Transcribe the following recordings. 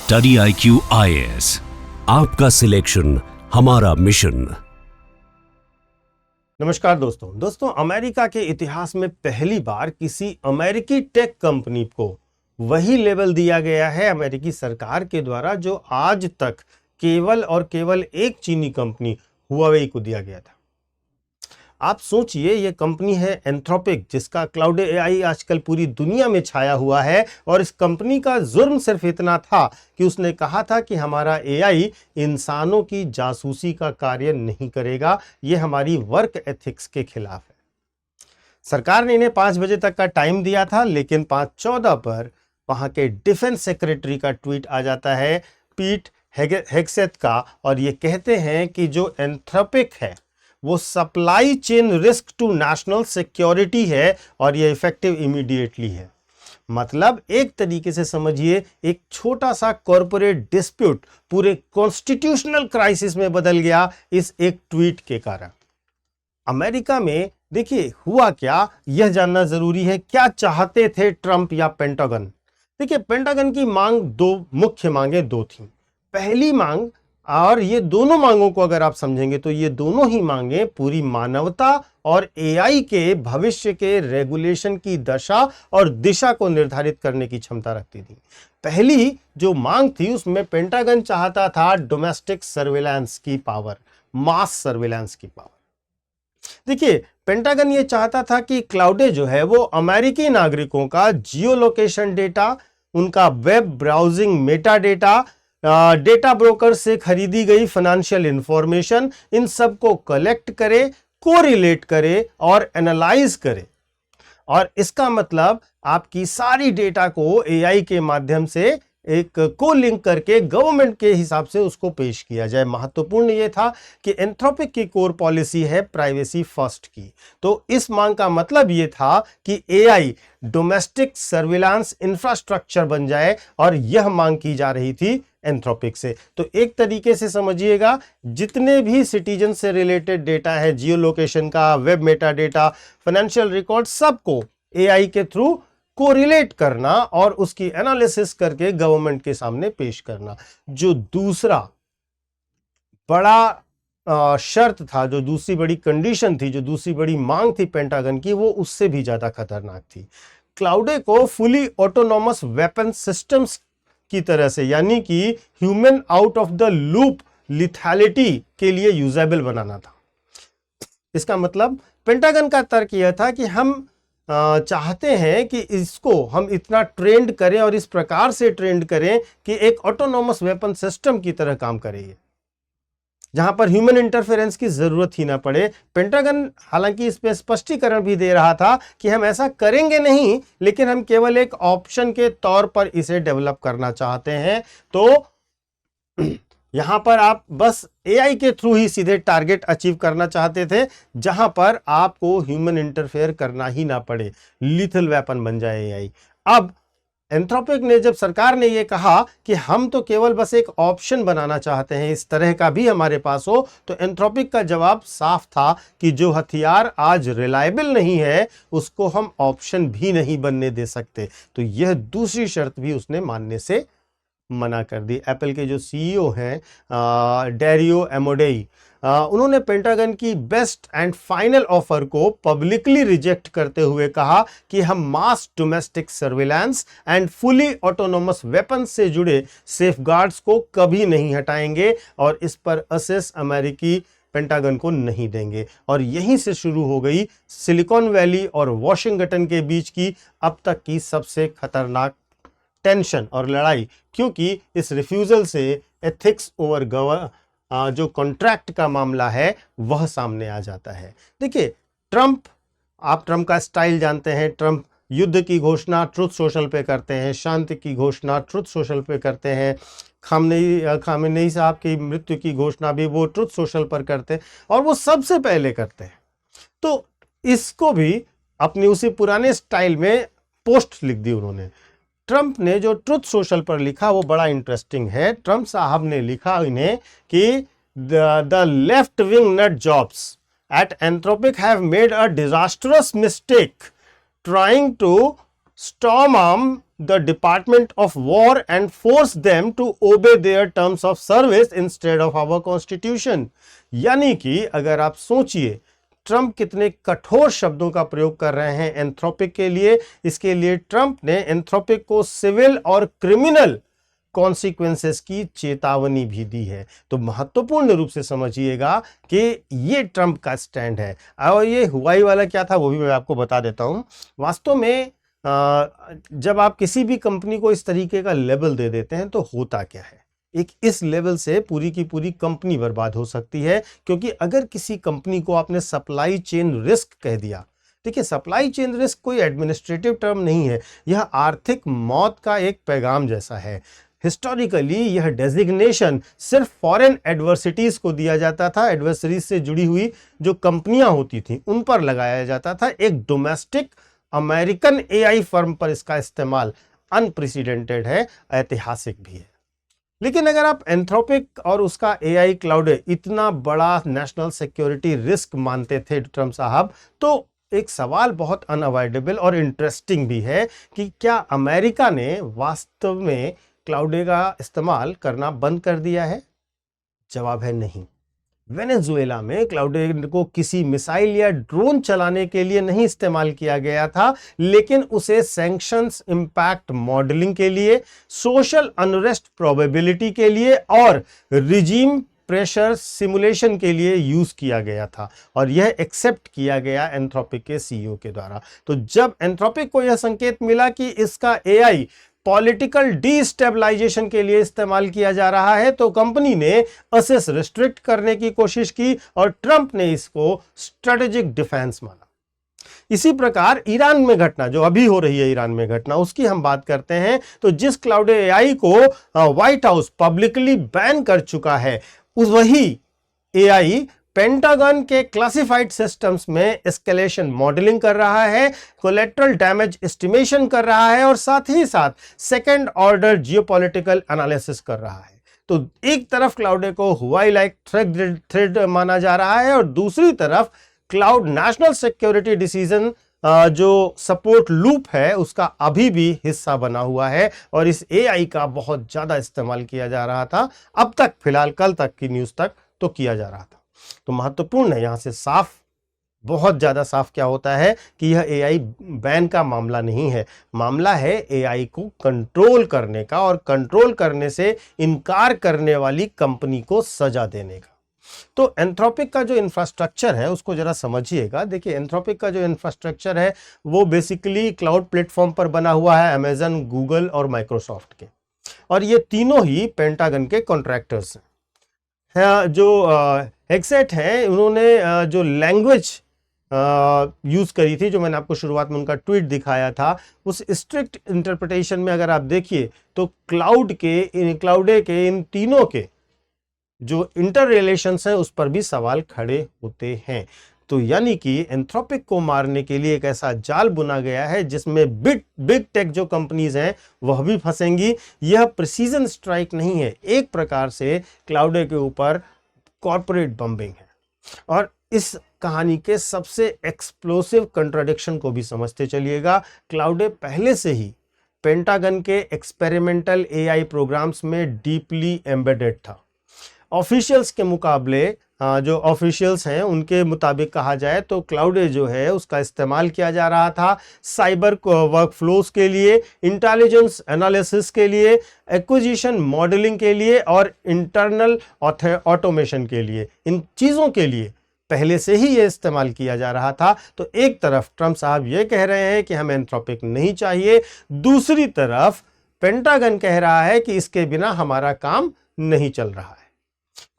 Study IQ IAS, आपका selection हमारा mission. नमस्कार दोस्तों, अमेरिका के इतिहास में पहली बार किसी अमेरिकी टेक कंपनी को वही लेवल दिया गया है अमेरिकी सरकार के द्वारा जो आज तक केवल और केवल एक चीनी कंपनी हुआवेई को दिया गया था। आप सोचिए, ये कंपनी है एंथ्रोपिक, जिसका क्लाउड AI आजकल पूरी दुनिया में छाया हुआ है। और इस कंपनी का जुर्म सिर्फ इतना था कि उसने कहा था कि हमारा AI इंसानों की जासूसी का कार्य नहीं करेगा, ये हमारी वर्क एथिक्स के खिलाफ है। सरकार ने इन्हें 5 बजे तक का टाइम दिया था, लेकिन 5:14 पर वहां के डिफेंस सेक्रेटरी का ट्वीट आ जाता है, पीट हेगसेथ का, और ये कहते हैं कि जो एंथ्रोपिक है वो supply chain risk to national security है और ये इफेक्टिव इमीडिएटली है। मतलब एक तरीके से समझिए, एक छोटा सा कॉर्पोरेट डिस्प्यूट पूरे कॉन्स्टिट्यूशनल क्राइसिस में बदल गया इस एक ट्वीट के कारण। अमेरिका में देखिए हुआ क्या, यह जानना जरूरी है। क्या चाहते थे ट्रंप या पेंटागन? देखिए, पेंटागन की मांग मुख्य मांगें दो थी। पहली मांग, और ये दोनों मांगों को अगर आप समझेंगे तो ये दोनों ही मांगें पूरी मानवता और AI के भविष्य के रेगुलेशन की दशा और दिशा को निर्धारित करने की क्षमता रखती थी। पहली जो मांग थी उसमें पेंटागन चाहता था डोमेस्टिक सर्विलांस की पावर, मास सर्विलांस की पावर। देखिए, पेंटागन ये चाहता था कि क्लाउडे जो है वो अमेरिकी नागरिकों का जियो लोकेशन डेटा, उनका web browsing Meta data, data broker से खरीदी गई फाइनेंशियल इंफॉर्मेशन, इन सब को कलेक्ट करे, कोरिलेट करे और एनालाइज करे। और इसका मतलब आपकी सारी डेटा को AI के माध्यम से एक को लिंक करके गवर्नमेंट के हिसाब से उसको पेश किया जाए। महत्वपूर्ण यह था कि एंथ्रोपिक की कोर पॉलिसी है प्राइवेसी फर्स्ट की। तो इस मांग का मतलब यह था कि AI डोमेस्टिक सर्विलांस इंफ्रास्ट्रक्चर बन जाए, और यह मांग की जा रही थी एंथ्रोपिक से। तो एक तरीके से समझिएगा, जितने भी सिटीजन से रिलेटेड डेटा है, जियो लोकेशन का, web Meta data, financial record, सबको AI के थ्रू कोरिलेट करना और उसकी एनालिसिस करके गवर्नमेंट के सामने पेश करना। जो दूसरा बड़ा शर्त था, जो दूसरी बड़ी कंडीशन थी, जो दूसरी बड़ी मांग थी पेंटागन की, वो उससे भी ज्यादा खतरनाक थी। क्लाउडे को फुली ऑटोनॉमस वेपन सिस्टम्स की तरह से, यानी कि human out of the loop lethality के लिए यूजेबल बनाना था। इसका मतलब पेंटागन का तर्क यह था कि हम चाहते हैं कि इसको हम इतना ट्रेंड करें और इस प्रकार से ट्रेंड करें कि एक ऑटोनॉमस वेपन सिस्टम की तरह काम करे, जहां पर ह्यूमन इंटरफेरेंस की जरूरत ही ना पड़े। पेंटागन हालांकि इस पे स्पष्टीकरण भी दे रहा था कि हम ऐसा करेंगे नहीं, लेकिन हम केवल एक ऑप्शन के तौर पर इसे डेवलप करना चाहते हैं। तो यहां पर आप बस AI के थ्रू ही सीधे टारगेट अचीव करना चाहते थे, जहां पर आपको ह्यूमन इंटरफेयर करना ही ना पड़े, लीथल वेपन बन जाए AI। अब एंथ्रोपिक ने, जब सरकार ने यह कहा कि हम तो केवल बस एक ऑप्शन बनाना चाहते हैं, इस तरह का भी हमारे पास हो, तो एंथ्रोपिक का जवाब साफ था कि जो हथियार आज रिलायबल नहीं है उसको हम ऑप्शन भी नहीं बनने दे सकते। तो यह दूसरी शर्त भी उसने मानने से मना कर दी। एप्पल के जो CEO हैं डेरियो एमोडेई, उन्होंने पेंटागन की बेस्ट एंड फाइनल ऑफर को पब्लिकली रिजेक्ट करते हुए कहा कि हम mass domestic surveillance and fully autonomous weapon से जुड़े सेफगार्ड्स को कभी नहीं हटाएंगे और इस पर असेस अमेरिकी पेंटागन को नहीं देंगे। और यहीं से शुरू हो गई सिलिकॉन वैली और वॉशिंगटन के बीच की अब तक की सबसे खतरनाक टेंशन और लड़ाई, क्योंकि इस रिफ्यूजल से एथिक्स ओवर जो कॉन्ट्रैक्ट का मामला है वह सामने आ जाता है। देखिए, आप ट्रंप का स्टाइल जानते हैं। ट्रंप युद्ध की घोषणा ट्रुथ सोशल पे करते हैं, शांति की घोषणा ट्रुथ सोशल पे करते हैं, खामेनेई साहब की मृत्यु की घोषणा भी वो ट्रुथ सोशल पर करते हैं, और वो सबसे पहले करते हैं। तो इसको भी अपनी उसी पुराने स्टाइल में पोस्ट लिख दी उन्होंने। ट्रंप ने जो ट्रुथ सोशल पर लिखा वो बड़ा इंटरेस्टिंग है। ट्रंप साहब ने लिखा इन्हें कि the left wing nut jobs at Anthropic have made a disastrous mistake trying to storm arm the Department of War and force them to obey their terms of service instead of our constitution। यानी कि अगर आप सोचिए Trump कितने कठोर शब्दों का प्रयोग कर रहे हैं एंथ्रोपिक के लिए। इसके लिए ट्रंप ने एंथ्रोपिक को सिविल और क्रिमिनल कॉन्सिक्वेंसेस की चेतावनी भी दी है। तो महत्वपूर्ण रूप से समझिएगा कि ये ट्रंप का स्टैंड है। और ये हुआई वाला क्या था वो भी मैं आपको बता देता हूं। वास्तव में जब आप किसी भी कंपनी को इस तरीके का लेबल दे देते हैं तो होता क्या है, एक इस लेवल से पूरी की पूरी कंपनी बर्बाद हो सकती है। क्योंकि अगर किसी कंपनी को आपने सप्लाई चेन रिस्क कह दिया, देखिए सप्लाई चेन रिस्क कोई एडमिनिस्ट्रेटिव टर्म नहीं है, यह आर्थिक मौत का एक पैगाम जैसा है। हिस्टोरिकली यह डेजिग्नेशन सिर्फ फॉरेन एडवर्सिटीज को दिया जाता था, एडवर्सरीज से जुड़ी हुई जो कंपनियां होती थी उन पर लगाया जाता था। एक डोमेस्टिक अमेरिकन एआई फर्म पर इसका इस्तेमाल अनप्रेसिडेंटेड है, ऐतिहासिक भी है। लेकिन अगर आप एंथ्रोपिक और उसका एआई क्लाउड इतना बड़ा नेशनल सिक्योरिटी रिस्क मानते थे ट्रंप साहब, तो एक सवाल बहुत अनअवॉइडेबल और इंटरेस्टिंग भी है कि क्या अमेरिका ने वास्तव में क्लाउड का इस्तेमाल करना बंद कर दिया है? जवाब है नहीं। वेनेजुएला में क्लाउड को किसी मिसाइल या ड्रोन चलाने के लिए नहीं इस्तेमाल किया गया था, लेकिन उसे सैंक्शंस इंपैक्ट मॉडलिंग के लिए, सोशल अनरेस्ट प्रोबेबिलिटी के लिए और रिजीम प्रेशर सिमुलेशन के लिए यूज किया गया था। और यह एक्सेप्ट किया गया एंथ्रोपिक के सीईओ के द्वारा। तो जब एंथ्रोपिक को यह संकेत मिला कि इसका एआई पॉलिटिकल डिस्टेबलाइजेशन के लिए इस्तेमाल किया जा रहा है, तो कंपनी ने असेस रिस्ट्रिक्ट करने की कोशिश की और ट्रंप ने इसको स्ट्रेटेजिक डिफेंस माना। इसी प्रकार ईरान में घटना जो अभी हो रही है, ईरान में घटना उसकी हम बात करते हैं। तो जिस क्लाउड एआई को व्हाइट हाउस पब्लिकली बैन कर चुका है, उस वही एआई पेंटागन के क्लासिफाइड सिस्टम्स में एस्केलेशन मॉडलिंग कर रहा है, कोलेटरल डैमेज एस्टिमेशन कर रहा है और साथ ही साथ सेकेंड ऑर्डर जियोपॉलिटिकल एनालिसिस कर रहा है। तो एक तरफ क्लाउड को हुआई लाइक थ्रेड माना जा रहा है और दूसरी तरफ क्लाउड नेशनल सिक्योरिटी डिसीजन जो सपोर्ट लूप है उसका अभी भी हिस्सा बना हुआ है और इस एआई का बहुत ज्यादा इस्तेमाल किया जा रहा था। अब तक फिलहाल कल तक की न्यूज तक तो किया जा रहा था। तो महत्वपूर्ण है यहां से साफ, बहुत ज्यादा साफ क्या होता है कि यह एआई बैन का मामला नहीं है, मामला है एआई को कंट्रोल करने का और कंट्रोल करने से इनकार करने वाली कंपनी को सजा देने का। तो एंथ्रोपिक का जो इंफ्रास्ट्रक्चर है उसको जरा समझिएगा। देखिए एंथ्रोपिक का जो इंफ्रास्ट्रक्चर है वो बेसिकली क्लाउड प्लेटफॉर्म पर बना हुआ है, अमेजन, गूगल और माइक्रोसॉफ्ट के, और ये तीनों ही पेंटागन के कॉन्ट्रैक्टर्स हैं। जो हेक्सेट है उन्होंने जो लैंग्वेज यूज करी थी, जो मैंने आपको शुरुआत में उनका ट्वीट दिखाया था, उस स्ट्रिक्ट इंटरप्रिटेशन में अगर आप देखिए तो क्लाउड के इन तीनों के जो इंटर रिलेशंस है उस पर भी सवाल खड़े होते हैं। तो यानी कि एंथ्रोपिक को मारने के लिए एक ऐसा जाल बुना गया है जिसमें बिग टेक जो कंपनीज हैं वह भी फंसेंगी। यह प्रिसीजन स्ट्राइक नहीं है, एक प्रकार से क्लाउड के ऊपर कॉर्पोरेट बम्बिंग है। और इस कहानी के सबसे एक्सप्लोसिव कंट्राडिक्शन को भी समझते चलिएगा। क्लाउडे पहले से ही पेंटागन के एक्सपेरिमेंटल एआई प्रोग्राम्स में डीपली एम्बेडेड था। ऑफिशियल्स के मुकाबले जो ऑफिशियल्स हैं उनके मुताबिक कहा जाए तो क्लाउडे जो है उसका इस्तेमाल किया जा रहा था साइबर वर्कफ्लोज के लिए, इंटेलिजेंस एनालिसिस के लिए, एक्विजिशन मॉडलिंग के लिए और इंटरनल ऑटोमेशन के लिए। इन चीज़ों के लिए पहले से ही ये इस्तेमाल किया जा रहा था। तो एक तरफ ट्रंप साहब ये कह रहे हैं कि हमें एंथ्रोपिक नहीं चाहिए, दूसरी तरफ पेंटागन कह रहा है कि इसके बिना हमारा काम नहीं चल रहा है।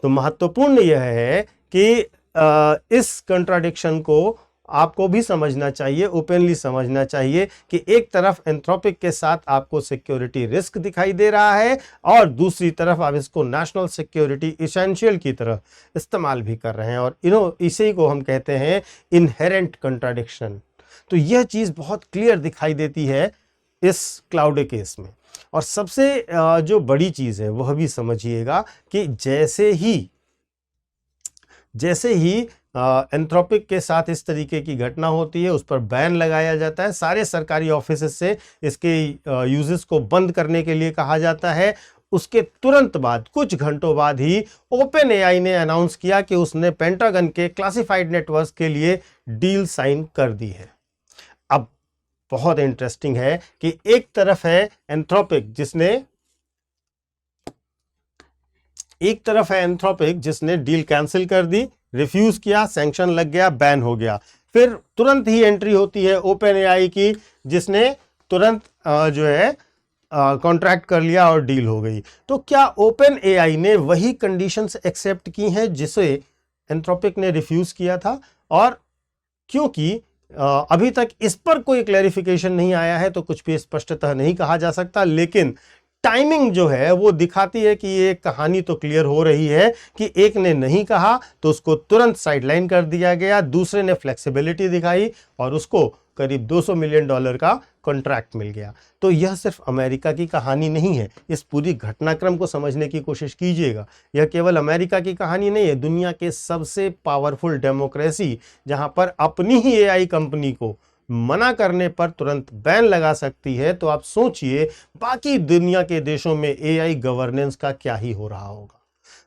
तो महत्वपूर्ण यह है कि इस कंट्राडिक्शन को आपको भी समझना चाहिए, ओपनली समझना चाहिए कि एक तरफ एंथ्रोपिक के साथ आपको सिक्योरिटी रिस्क दिखाई दे रहा है और दूसरी तरफ आप इसको नेशनल सिक्योरिटी इसेंशियल की तरह इस्तेमाल भी कर रहे हैं, और इसी को हम कहते हैं इनहेरेंट कंट्राडिक्शन। तो यह चीज़ बहुत क्लियर दिखाई देती है इस क्लाउड केस में। और सबसे जो बड़ी चीज़ है वह भी समझिएगा कि जैसे ही एंथ्रोपिक के साथ इस तरीके की घटना होती है उस पर बैन लगाया जाता है, सारे सरकारी ऑफिस से इसके यूजेस को बंद करने के लिए कहा जाता है। उसके तुरंत बाद कुछ घंटों बाद ही ओपन एआई ने अनाउंस किया कि उसने पेंटागन के क्लासिफाइड नेटवर्क के लिए डील साइन कर दी है। अब बहुत इंटरेस्टिंग है कि एक तरफ है एंथ्रोपिक जिसने डील कैंसिल कर दी, रिफ्यूज किया, सैंक्शन लग गया, बैन हो गया। फिर तुरंत ही एंट्री होती है ओपन एआई की, जिसने तुरंत जो है कॉन्ट्रैक्ट कर लिया और डील हो गई। तो क्या ओपन एआई ने वही कंडीशंस एक्सेप्ट की हैं जिसे एंथ्रोपिक ने रिफ्यूज किया था? और क्योंकि अभी तक इस पर कोई क्लैरिफिकेशन नहीं आया है तो कुछ भी स्पष्टतः नहीं कहा जा सकता, लेकिन टाइमिंग जो है वो दिखाती है कि ये कहानी तो क्लियर हो रही है कि एक ने नहीं कहा तो उसको तुरंत साइडलाइन कर दिया गया, दूसरे ने फ्लेक्सिबिलिटी दिखाई और उसको करीब $200 मिलियन का कॉन्ट्रैक्ट मिल गया। तो यह सिर्फ अमेरिका की कहानी नहीं है, इस पूरी घटनाक्रम को समझने की कोशिश कीजिएगा। यह केवल अमेरिका की कहानी नहीं है, दुनिया के सबसे पावरफुल डेमोक्रेसी जहां पर अपनी ही एआई कंपनी को मना करने पर तुरंत बैन लगा सकती है, तो आप सोचिए बाकी दुनिया के देशों में एआई गवर्नेंस का क्या ही हो रहा होगा।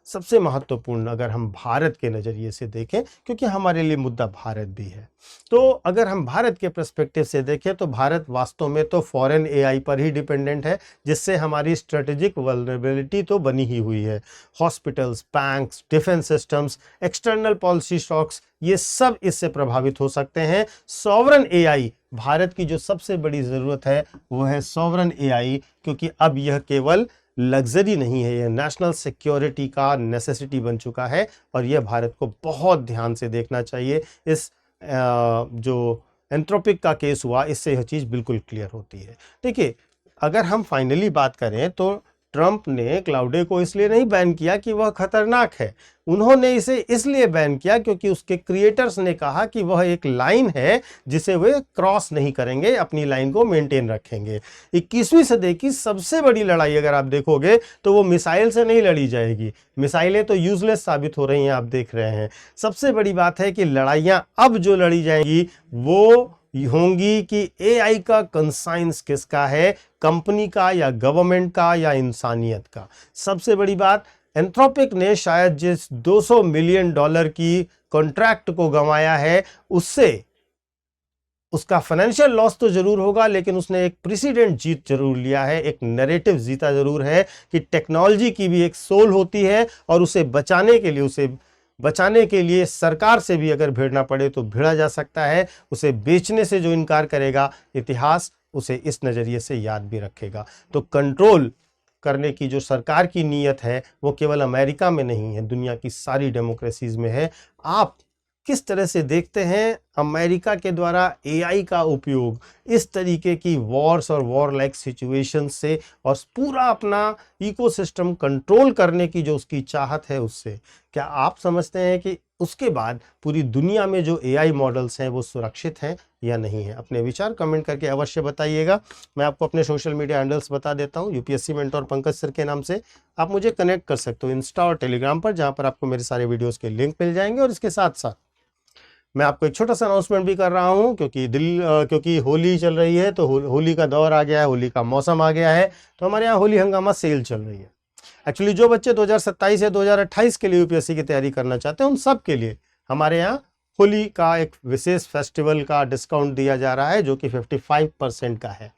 सबसे महत्वपूर्ण अगर हम भारत के नज़रिए से देखें, क्योंकि हमारे लिए मुद्दा भारत भी है, तो अगर हम भारत के पर्सपेक्टिव से देखें तो भारत वास्तव में तो फॉरेन एआई पर ही डिपेंडेंट है, जिससे हमारी स्ट्रेटेजिक वल्नरेबिलिटी तो बनी ही हुई है। Hospitals, banks, defence systems, external policy shocks, ये सब इससे प्रभावित हो सकते हैं। सॉवरन एआई, भारत की जो सबसे बड़ी ज़रूरत है वो है सॉवरन एआई, क्योंकि अब यह केवल लग्जरी नहीं है, यह नेशनल सिक्योरिटी का नेसेसिटी बन चुका है और यह भारत को बहुत ध्यान से देखना चाहिए। इस जो एंथ्रोपिक का केस हुआ, इससे यह चीज़ बिल्कुल क्लियर होती है। देखिए, अगर हम फाइनली बात करें तो ट्रंप ने क्लाउडे को इसलिए नहीं बैन किया कि वह खतरनाक है, उन्होंने इसे इसलिए बैन किया क्योंकि उसके क्रिएटर्स ने कहा कि वह एक लाइन है जिसे वे क्रॉस नहीं करेंगे, अपनी लाइन को मेंटेन रखेंगे। 21वीं सदी की सबसे बड़ी लड़ाई अगर आप देखोगे तो वो मिसाइल से नहीं लड़ी जाएगी, मिसाइलें तो यूजलेस साबित हो रही हैं, आप देख रहे हैं। सबसे बड़ी बात है कि लड़ाइयाँ अब जो लड़ी जाएंगी वो होंगी कि एआई का कंसाइंस किसका है, कंपनी का या गवर्नमेंट का या इंसानियत का। सबसे बड़ी बात, एंथ्रोपिक ने शायद जिस $200 मिलियन की कॉन्ट्रैक्ट को गंवाया है, उससे उसका फाइनेंशियल लॉस तो जरूर होगा, लेकिन उसने एक प्रेसिडेंट जीत जरूर लिया है, एक नैरेटिव जीता जरूर है कि टेक्नोलॉजी की भी एक सोल होती है और उसे बचाने के लिए सरकार से भी अगर भिड़ना पड़े तो भिड़ा जा सकता है। उसे बेचने से जो इनकार करेगा, इतिहास उसे इस नज़रिए से याद भी रखेगा। तो कंट्रोल करने की जो सरकार की नीयत है वो केवल अमेरिका में नहीं है, दुनिया की सारी डेमोक्रेसीज में है। आप किस तरह से देखते हैं अमेरिका के द्वारा एआई का उपयोग इस तरीके की वॉर्स और वॉर लाइक सिचुएशंस से और पूरा अपना इकोसिस्टम कंट्रोल करने की जो उसकी चाहत है उससे? क्या आप समझते हैं कि उसके बाद पूरी दुनिया में जो एआई मॉडल्स हैं वो सुरक्षित हैं या नहीं है? अपने विचार कमेंट करके अवश्य बताइएगा। मैं आपको अपने सोशल मीडिया हैंडल्स बता देता हूँ। यूपीएससी मेंटोर पंकज सर के नाम से आप मुझे कनेक्ट कर सकते हो इंस्टा और टेलीग्राम पर, जहाँ पर आपको मेरे सारे वीडियोज़ के लिंक मिल जाएंगे। और इसके साथ साथ मैं आपको एक छोटा सा अनाउंसमेंट भी कर रहा हूं, क्योंकि होली चल रही है, तो होली का दौर आ गया है, होली का मौसम आ गया है, तो हमारे यहाँ होली हंगामा सेल चल रही है। एक्चुअली जो बच्चे 2027 या 2028 के लिए यूपीएससी की तैयारी करना चाहते हैं उन सब के लिए हमारे यहाँ होली का एक विशेष फेस्टिवल का डिस्काउंट दिया जा रहा है, जो कि 55% का है।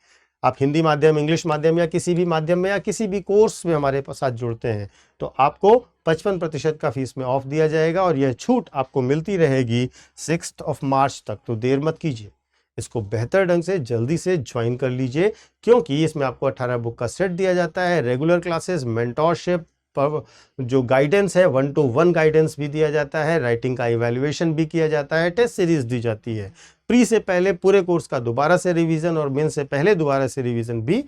आप हिंदी माध्यम, इंग्लिश माध्यम या किसी भी माध्यम में या किसी भी कोर्स में हमारे साथ जुड़ते हैं तो आपको 55% का फीस में ऑफ दिया जाएगा और यह छूट आपको मिलती रहेगी 6 मार्च तक। तो देर मत कीजिए, इसको बेहतर ढंग से जल्दी से ज्वाइन कर लीजिए, क्योंकि इसमें आपको 18 बुक का सेट दिया जाता है, रेगुलर क्लासेस, मेंटोरशिप पर जो गाइडेंस है 1-to-1 गाइडेंस भी दिया जाता है, राइटिंग का इवैल्यूएशन भी किया जाता है, टेस्ट सीरीज दी जाती है, प्री से पहले पूरे कोर्स का दोबारा से रिवीजन और मेन से पहले दोबारा से रिवीजन भी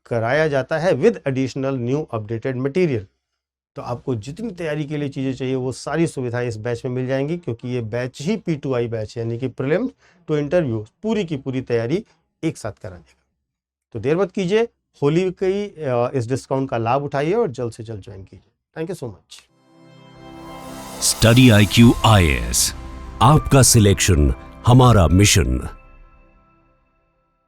कराया जाता है with additional new updated material. तो आपको जितनी तैयारी के लिए चीज़ें चाहिए वो सारी सुविधाएं इस बैच में मिल जाएंगी, क्योंकि ये बैच ही P2I बैच है, यानी कि प्रीलिम्स टू इंटरव्यू पूरी की पूरी तैयारी एक साथ करा देगा। तो देर मत कीजिए, होली की इस डिस्काउंट का लाभ उठाइए और जल्द से जल्द ज्वाइन कीजिए। Thank you so much. Study IQ IAS आपका सिलेक्शन हमारा मिशन।